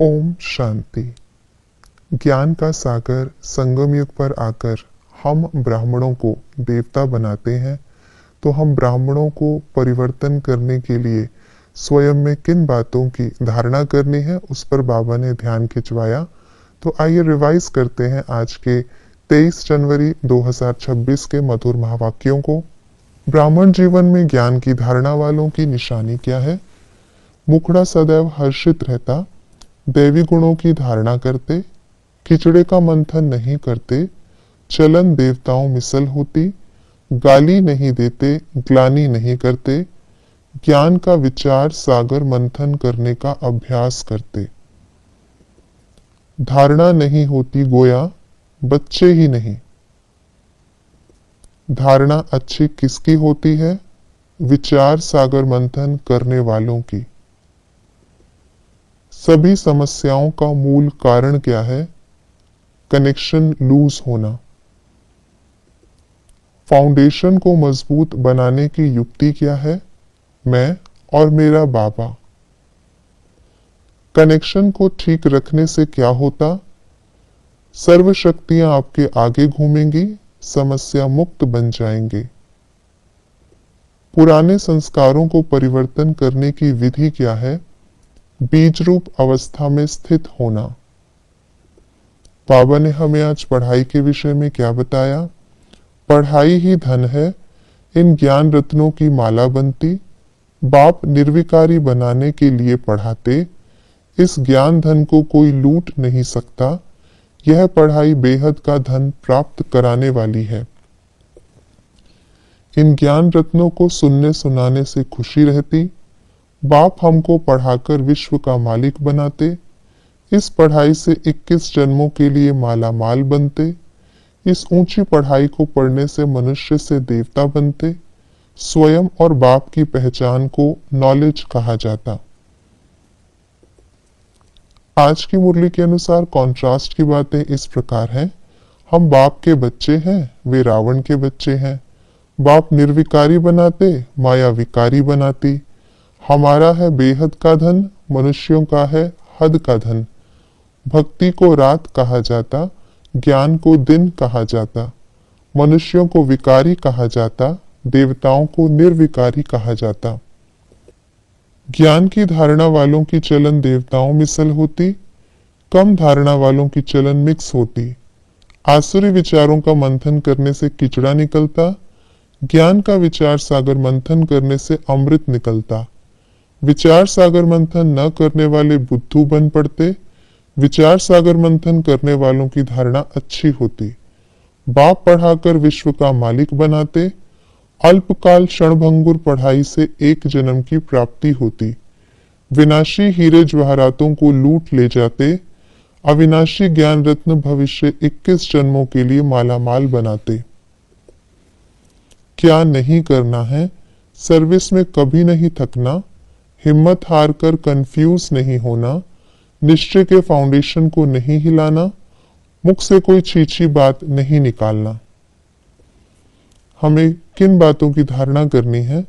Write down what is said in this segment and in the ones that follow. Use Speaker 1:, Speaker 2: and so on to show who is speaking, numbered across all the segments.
Speaker 1: ओम शांति। ज्ञान का सागर संगम युग पर आकर हम ब्राह्मणों को देवता बनाते हैं, तो हम ब्राह्मणों को परिवर्तन करने के लिए स्वयं में किन बातों की धारणा करनी है, उस पर बाबा ने ध्यान खिंचवाया। तो आइए रिवाइज करते हैं आज के 23 जनवरी 2026 के मधुर महावाक्यों को। ब्राह्मण जीवन में ज्ञान की धारणा वालों की निशानी क्या है? मुखड़ा सदैव हर्षित रहता, दैवी गुणों की धारणा करते, खिचड़े का मंथन नहीं करते, चलन देवताओं मिसल होती, गाली नहीं देते, ग्लानि नहीं करते, ज्ञान का विचार सागर मंथन करने का अभ्यास करते। धारणा नहीं होती गोया बच्चे ही नहीं। धारणा अच्छी किसकी होती है? विचार सागर मंथन करने वालों की। सभी समस्याओं का मूल कारण क्या है? कनेक्शन लूज होना। फाउंडेशन को मजबूत बनाने की युक्ति क्या है? मैं और मेरा बाबा। कनेक्शन को ठीक रखने से क्या होता? सर्व शक्तियां आपके आगे घूमेंगी, समस्या मुक्त बन जाएंगे। पुराने संस्कारों को परिवर्तन करने की विधि क्या है? बीज रूप अवस्था में स्थित होना। बाबा ने हमें आज पढ़ाई के विषय में क्या बताया? पढ़ाई ही धन है, इन ज्ञान रत्नों की माला बनती। बाप निर्विकारी बनाने के लिए पढ़ाते, इस ज्ञान धन को कोई लूट नहीं सकता। यह पढ़ाई बेहद का धन प्राप्त कराने वाली है। इन ज्ञान रत्नों को सुनने सुनाने से खुशी रहती। बाप हमको पढ़ाकर विश्व का मालिक बनाते। इस पढ़ाई से 21 जन्मों के लिए माला माल बनते। इस ऊंची पढ़ाई को पढ़ने से मनुष्य से देवता बनते। स्वयं और बाप की पहचान को नॉलेज कहा जाता। आज की मुरली के अनुसार कॉन्ट्रास्ट की बातें इस प्रकार हैं। हम बाप के बच्चे हैं, वे रावण के बच्चे हैं। बाप निर्विकारी बनाते, माया विकारी बनाती। हमारा है बेहद का धन, मनुष्यों का है हद का धन। भक्ति को रात कहा जाता, ज्ञान को दिन कहा जाता। मनुष्यों को विकारी कहा जाता, देवताओं को निर्विकारी कहा जाता। ज्ञान की धारणा वालों की चलन देवताओं मिसल होती, कम धारणा वालों की चलन मिक्स होती। आसुरी विचारों का मंथन करने से किचड़ा निकलता, ज्ञान का विचार सागर मंथन करने से अमृत निकलता। विचार सागर मंथन न करने वाले बुद्धू बन पड़ते, विचार सागर मंथन करने वालों की धारणा अच्छी होती। बाप पढ़ाकर विश्व का मालिक बनाते। अल्पकाल क्षणभंगुर पढ़ाई से एक जन्म की प्राप्ति होती। विनाशी हीरे जवाहरातों को लूट ले जाते। अविनाशी ज्ञान रत्न भविष्य 21 जन्मों के लिए मालामाल बनाते। क्या नहीं करना है? सर्विस में कभी नहीं थकना, हिम्मत हार कर कंफ्यूज नहीं होना, निश्चय के फाउंडेशन को नहीं हिलाना, मुख से कोई छीछी बात नहीं निकालना। हमें किन बातों की धारणा करनी है?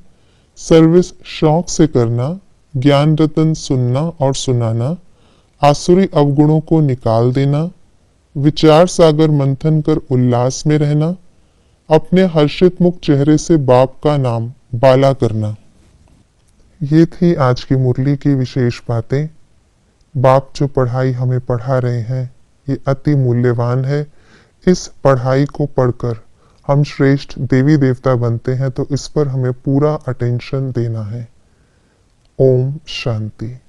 Speaker 1: सर्विस शौक से करना, ज्ञान रतन सुनना और सुनाना, आसुरी अवगुणों को निकाल देना, विचार सागर मंथन कर उल्लास में रहना, अपने हर्षित मुख चेहरे से बाप का नाम बाला करना। ये थी आज की मुरली की विशेष बातें। बाप जो पढ़ाई हमें पढ़ा रहे हैं, ये अति मूल्यवान है। इस पढ़ाई को पढ़कर हम श्रेष्ठ देवी देवता बनते हैं, तो इस पर हमें पूरा अटेंशन देना है। ओम शांति।